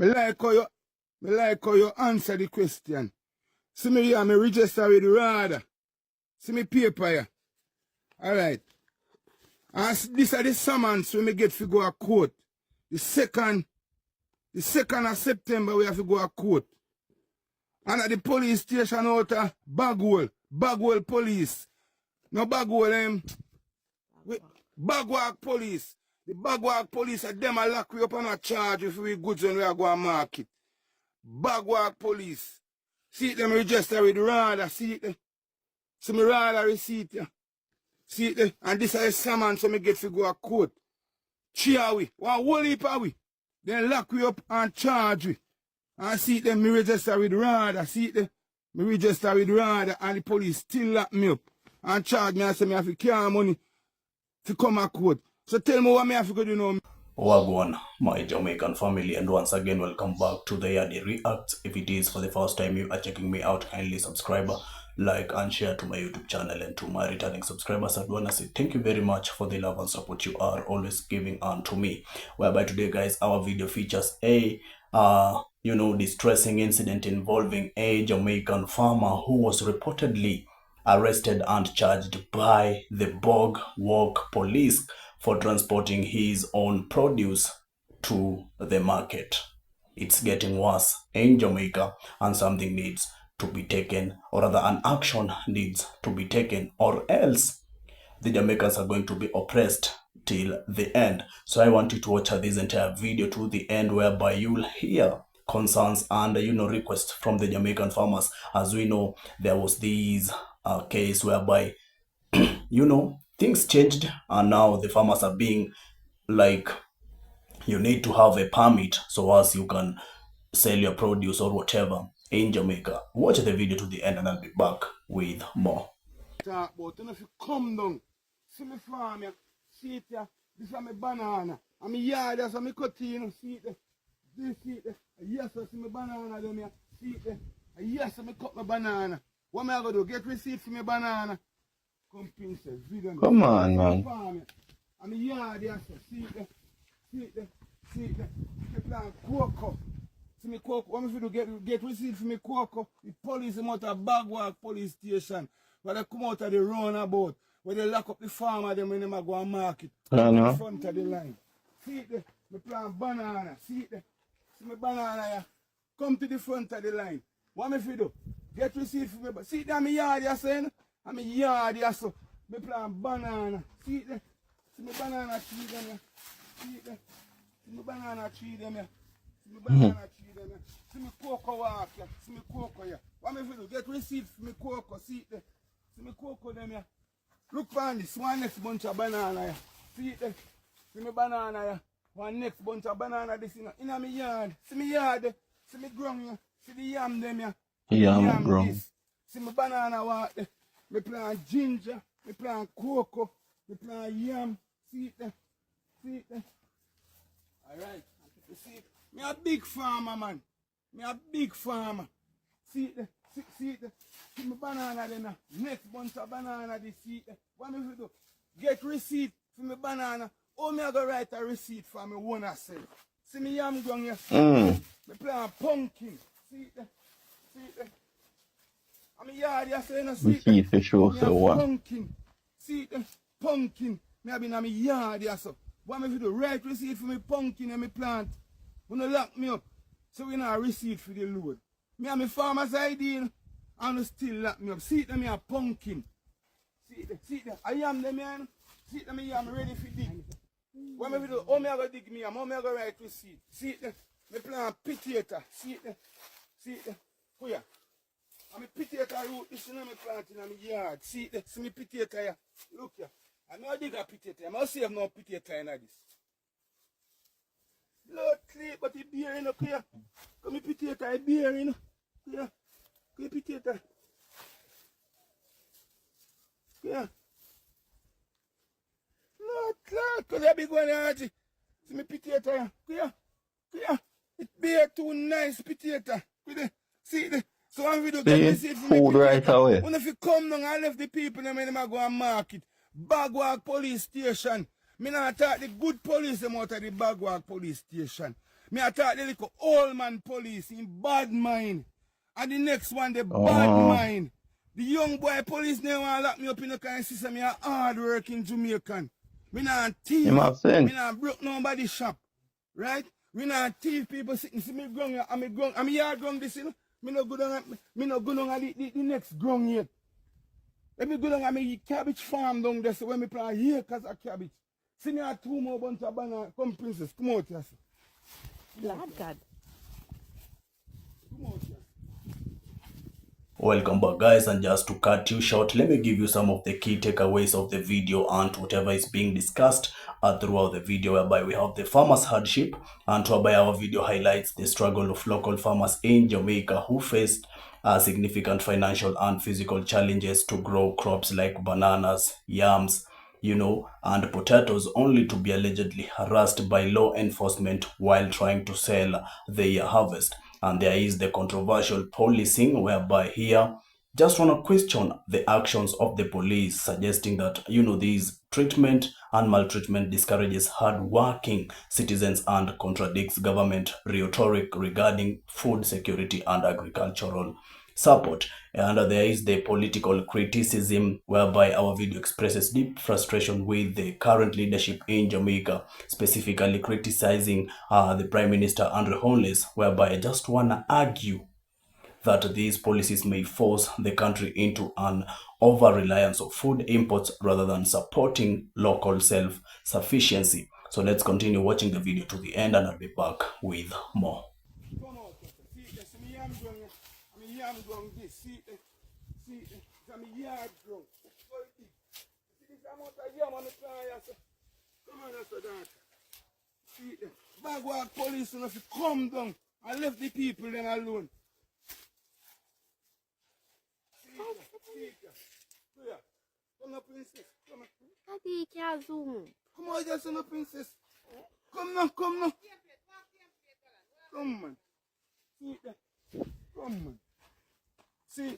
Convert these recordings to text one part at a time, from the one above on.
Me like how you answer the question. See me here, me register with the RADA. See me paper here. Alright. As this are the summons when me get to go to court. The second of September we have to go to court. And at the police station out of Bagwell police. No Bagwell, Bagwag police. The Bagwag police are them a lock we up on a charge if we goods when we are going to market. Bagwag police. See them register with RADA, see it. See me RADA receipt. See it. And this is a summon so me get to go to court. Cheer we. One whole heap of we. Then lock we up and charge we. And see it then me register with RADA. See it. Me register with RADA and the police still lock me up. And charge me and say me have to carry money to come to court. So tell me what me have to go do now. Wagwan, my Jamaican family, and once again welcome back to the Yadi Reacts. If it is for the first time you are checking me out, kindly subscribe, like and share to my YouTube channel, and to my returning subscribers I want to say thank you very much for the love and support you are always giving unto me. Whereby today guys our video features a distressing incident involving a Jamaican farmer who was reportedly arrested and charged by the Bog Walk police for transporting his own produce to the market. It's getting worse in Jamaica and something needs to be taken, or rather an action needs to be taken, or else the Jamaicans are going to be oppressed till the end. So I want you to watch this entire video to the end, whereby you'll hear concerns and requests from the Jamaican farmers. As we know, there was this case whereby things changed and now the farmers are being like, you need to have a permit so as you can sell your produce or whatever in Jamaica. Watch the video to the end and I'll be back with more. Talk about, if you come down, see me farm here, see it here, this is my banana, and my yard, that's my cut in, see it there, this see it there, yes, I see my banana down here, see it there, yes, I cut my banana. What am I going to do? Get receipt for my banana. Come princess, video. Come on, man. I'm a yard there, see it there, see it there, see it there. Me plant cocoa. See me cocoa. What am I going to do? Get receipt for me cocoa. The police come out of Bagwag police station. Where they come out of the roundabout. Where they lock up the farmer them when they go and market. In front of the line. See it there. Me plant banana. See it there. See me banana here. Come to the front of the line. What am I going to do? Get receipt for me. See that my yard here saying? I'm a yard here so. Me plant banana. See it there? See my banana tree them here. See it there? See my banana tree them here. See my banana tree them here. See my cocoa walk here. See my cocoa here. What am I do? Get receipt for me cocoa. See it there? See my cocoa them here. Look for this one next bunch of banana here. See it there? See my banana here. One next bunch of banana this in my yard. See my yard there. See my ground here. See the yam them here. Yam ground. See my banana walk there. Me plant ginger. Me plant cocoa. Me plant yam. See it there. See it there. Alright. You see, me a big farmer, man. Me a big farmer. See it there. See it there. See my banana there. Next bunch of banana this. See it there. What me do? Get receipt for my banana. Oh, me I go write a receipt for me one self. See me yam ground here. Me plant pumpkin. See it there. See it there. I'm a yard here saying no see it for sure, so what? Pumpkin. See it there. Pumpkin. Me have been in my yard here so. What me do? Write receipt for me pumpkin and me plant. When you lock me up. So we not receipt for the load. Me have my farmer's ID and you still lock me up. See it there, me a pumpkin. See it there. See it there. I am them here. See it there, me am ready for dig. What me do? Oh, me I go dig me. Oh, me I go write receipt. See it there. Me plant potato. See it there. See it there. Oh yeah. I'm a potato root. This is my plant in my yard. See it there. See me potato here. Look here. I'm not dig a potato. I must save no potato in this. Blood clay, but it beer in here. Come me potato, I beer in here. Come potato. Yeah. Blood clay, because I be going to see me potato here. Here. Here. It beer too nice potato. See it there. So when we do get receipt for food right away. When if you come down and left the people them when they go and market. Bagwag police station. Me not talk the good police them out of the Bagwag police station. Me attack the little old man police in bad mind. And the next one, the bad mind. The young boy police never want to lock me up in the kind of system. Me a hard working Jamaican. Me not thief. You have sense. Me not broke nobody's shop. Right? Me not thief people sitting. See me ground here. I'm yard ground this, you know. Me no go down at the next ground yet. Let me go down at my cabbage farm down there. So when me plant acres of cabbage. See me have 2 more bunch of banana. Come princess, come out here. Lord God. Come out here. Welcome back, guys, and just to cut you short, let me give you some of the key takeaways of the video and whatever is being discussed throughout the video, whereby we have the farmers' hardship, and whereby our video highlights the struggle of local farmers in Jamaica who faced significant financial and physical challenges to grow crops like bananas, yams, and potatoes, only to be allegedly harassed by law enforcement while trying to sell their harvest. And there is the controversial policing, whereby here just want to question the actions of the police, suggesting that these treatment and maltreatment discourages hard-working citizens and contradicts government rhetoric regarding food security and agricultural support. And there is the political criticism, whereby our video expresses deep frustration with the current leadership in Jamaica, specifically criticizing the Prime Minister Holness, whereby I just want to argue that these policies may force the country into an over-reliance of food imports rather than supporting local self-sufficiency. So let's continue watching the video to the end, and I'll be back with more. Yam ground this, see it's a yard ground. See this amount of yam on the plant, so come on, so that. See them. Bagwag police enough to come down and left the people them alone. See them. Here. Come on, princess. Come on. Daddy, can't zoom. Come on, just on, princess. Come now, come now. Come on. See them. Come on. See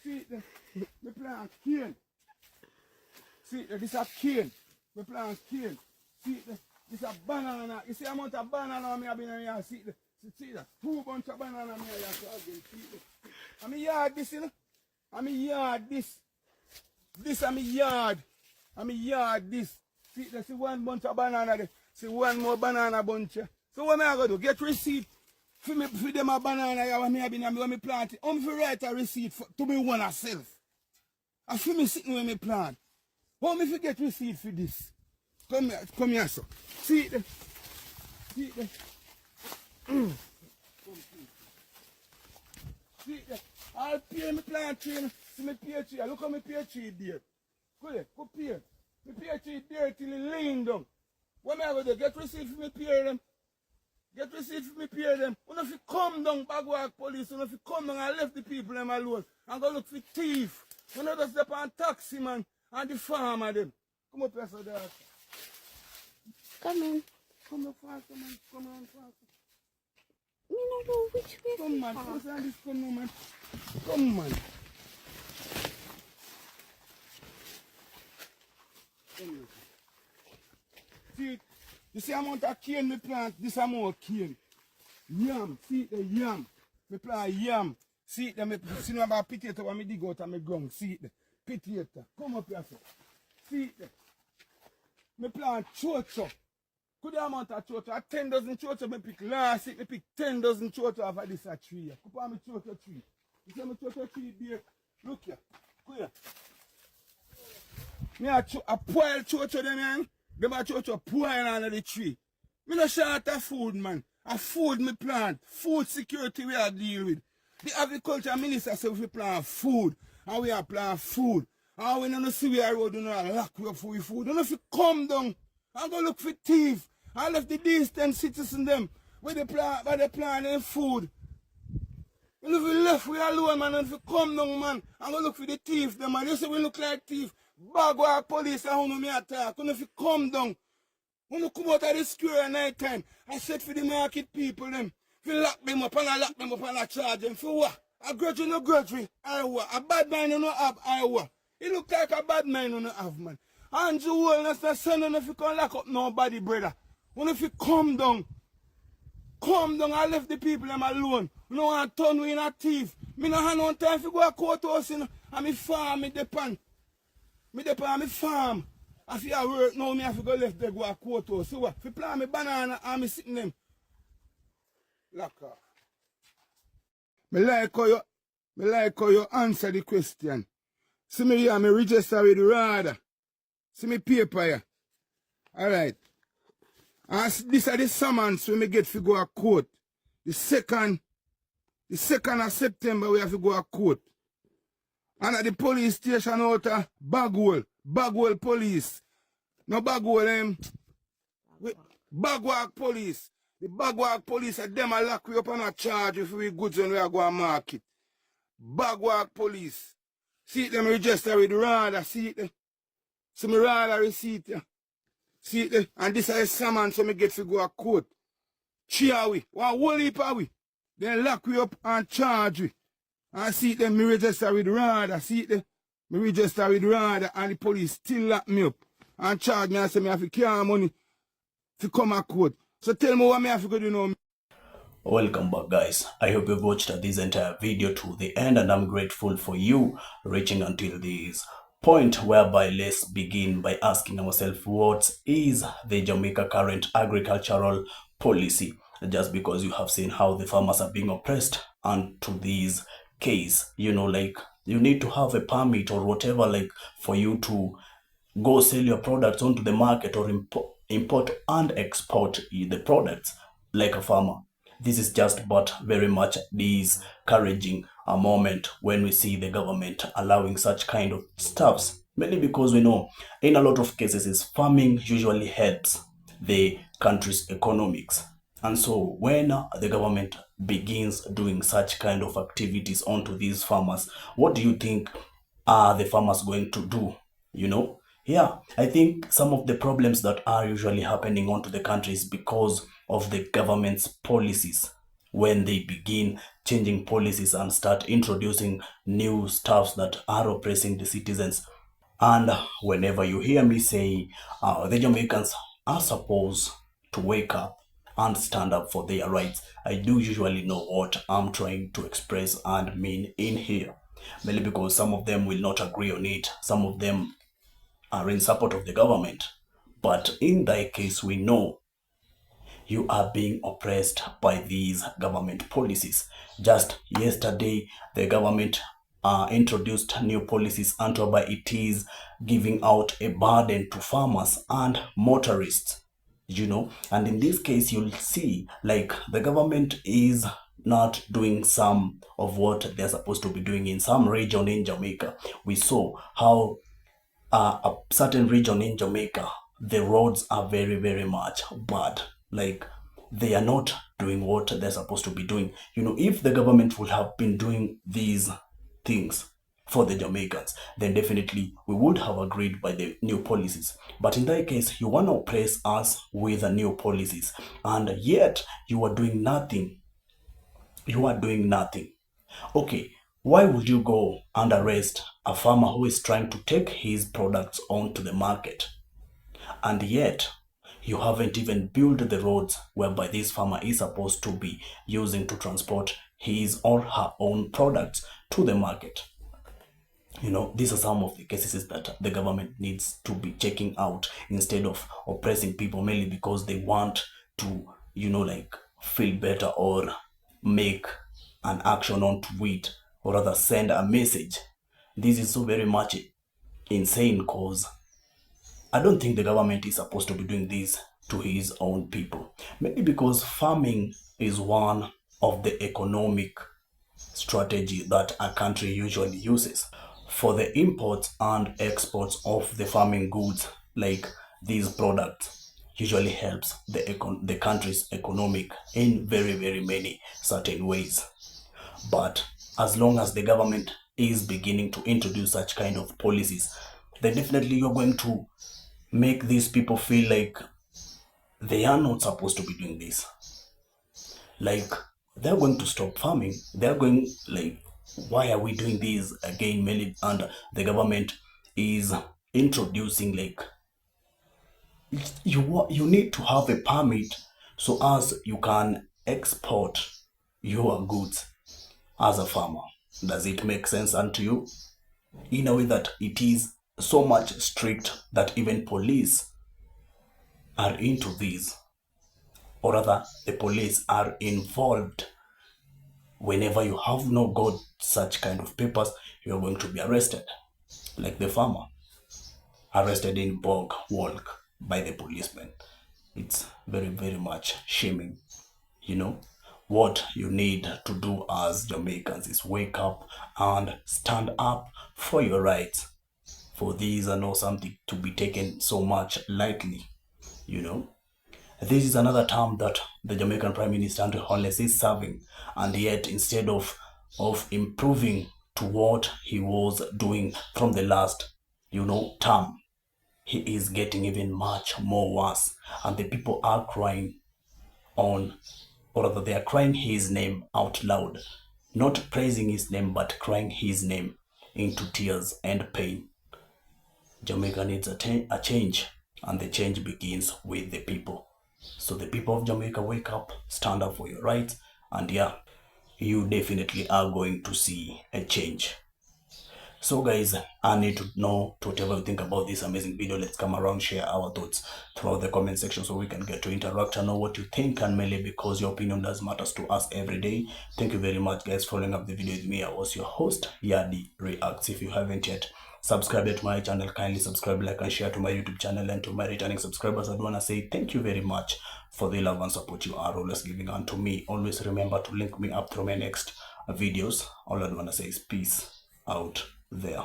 it, me plant cane. See it, this a cane. Me plant cane. See it, this a banana. You see the amount of banana me have in here. See it, 2 bunch of banana me here. So again, see it. I'm a yard this, you know. I'm a yard this. This I'm a yard. I'm a yard this. See it, see 1 bunch of banana there. See 1 more banana bunch here. So what am I going to do? Get receipt. For them a banana when me plant it. I'm for write a receipt to me one myself. And for me sitting when me plant. How me forget receipt for this? Come here, sir. See it there. See it there. See it there. I'll pay me plant tree. See me pear tree. Look how me pear tree there. Go there. Go pear. Me pear tree there till it laying down. What am I going to do? Get receipt for me pear them. Get receipt for me pay them. When if you come down, Bagwag police, when if you come down and left the people them alone and go look for thief. When I just step on taxi man and the farmer them. Come up here, so there. Come in. Come up faster, man. Come on faster. Me don't know which way Come to man, pass. what's on this come man? Come man. Come here. See, you see amount of cane me plant, this amount of cane. Yam, see the yam. Me plant yam. See it, me see no about potato when me dig out of my ground. See it, potato. Come up here, sir. See it. Me plant chocho. Good amount of chocho. 10 dozen chocho me pick last week. Me pick 10 dozen chocho off of this tree. Come on, me chocho tree. You see me chocho tree there? Look here. Come here. Me a poil chocho them, man. Them a chocho poil under the tree. Me no short of food, man. A food me plant. Food security we are deal with. The agriculture minister said we plant food. And we are plant food. And we don't see where road do not lock we up for food. Don't know if you come down and go look for thief. I left the distant citizens them where they plant their food. And if we left we alone, man, and if you come down, man, and go look for the thief, them, man, you say we look like thief. Bagwag police and who me attack. And if you come down, when you come out of the square at night time, I said for the market people them, if you lock them up and I lock them up and I charge them for what? A grudge or no grudge, I what? A bad man you no have, I what? It look like a bad man you no have, man. Andrew Holness not sending if you can lock up nobody, brother. When if you come down come down and left the people them alone. No one turn we in a thief. Me no have no time to go to courthouse, you know. And me farm, me depend. Me depend me farm. I feel work now, me have to go left there go to courthouse. So what? If you plant me banana and me sitting them. Lock up. Me like how you answer the question. See me here, me register with the RADA. See me paper here. Alright. And this are the summons when me get to go to court. The 2nd of September we have to go to court. And at the police station out of Bagwell police. No Bagwell, Bagwag police. The Bagwag police are them a lock we up on a charge if we goods when we are going to market. Bagwag police. See them register with RADA, see it. So me RADA receipt. See it. And this is a summons so me get to go to court. Cheer we. One whole heap of we. Then lock we up and charge we. And see it then me register with RADA. See it then. Me register with RADA and the police still lock me up. And charge me and say me have to carry money to come to court. So tell me what me have to go do now. Welcome back, guys. I hope you've watched this entire video to the end, and I'm grateful for you reaching until this point, whereby let's begin by asking ourselves, what is the Jamaica current agricultural policy? Just because you have seen how the farmers are being oppressed, and to this case, you know, like you need to have a permit or whatever, like for you to go sell your products onto the market or import and export the products like a farmer. This is just but very much discouraging a moment when we see the government allowing such kind of stuffs, mainly because we know in a lot of cases farming usually helps the country's economics. And so when the government begins doing such kind of activities onto these farmers, what do you think are the farmers going to do? You know, yeah, I think some of the problems that are usually happening onto the country is because of the government's policies. When they begin changing policies and start introducing new stuffs that are oppressing the citizens. And whenever you hear me say the Jamaicans are supposed to wake up and stand up for their rights, I do usually know what I'm trying to express and mean in here. Mainly because some of them will not agree on it. Some of them are in support of the government. But in that case, we know you are being oppressed by these government policies. Just yesterday, the government introduced new policies, and whereby it is giving out a burden to farmers and motorists, you know. And in this case, you'll see like the government is not doing some of what they're supposed to be doing in some region in Jamaica. We saw how a certain region in Jamaica, the roads are very, very much bad. Like they are not doing what they're supposed to be doing. You know, if the government would have been doing these things for the Jamaicans, then definitely we would have agreed by the new policies. But in that case, you want to oppress us with the new policies, and yet you are doing nothing. You are doing nothing. Okay, why would you go and arrest a farmer who is trying to take his products onto the market? And yet, you haven't even built the roads whereby this farmer is supposed to be using to transport his or her own products to the market. You know, these are some of the cases that the government needs to be checking out instead of oppressing people, mainly because they want to, you know, like feel better or make an action on it, or rather send a message. This is so very much insane, because I don't think the government is supposed to be doing this to his own people. Maybe because farming is one of the economic strategy that a country usually uses for the imports and exports of the farming goods. Like these products usually helps the country's economic in very, very many certain ways. But as long as the government is beginning to introduce such kind of policies, then definitely you're going to make these people feel like they are not supposed to be doing this. Like they're going to stop farming. They're going like, why are we doing this again? Mainly, and the government is introducing like you need to have a permit so as you can export your goods as a farmer? Does it make sense unto you? In a way that it is so much strict that even police are into this, or rather the police are involved. Whenever you have not got such kind of papers, you are going to be arrested, like the farmer arrested in Bog Walk by the policeman. It's very, very much shaming. You know, what you need to do as Jamaicans is wake up and stand up for your rights. For these are not something to be taken so much lightly, you know. This is another term that the Jamaican Prime Minister Holness is serving, and yet instead of improving to what he was doing from the last, term, he is getting even much more worse, and the people are crying on, or rather they are crying his name out loud, not praising his name, but crying his name into tears and pain. Jamaica needs a change, and the change begins with the people. So the people of Jamaica, wake up, stand up for your rights, and yeah, you definitely are going to see a change. So guys, I need to know whatever you think about this amazing video. Let's come around, share our thoughts throughout the comment section so we can get to interact and know what you think, and mainly because your opinion does matters to us every day. Thank you very much guys for following up the video with me. I was your host, Yadi Reacts. If you haven't yet subscribed to my channel, kindly subscribe, like and share to my YouTube channel. And to my returning subscribers, I want to say thank you very much for the love and support you are always giving unto me. Always remember to link me up through my next videos. All I want to say is peace out there.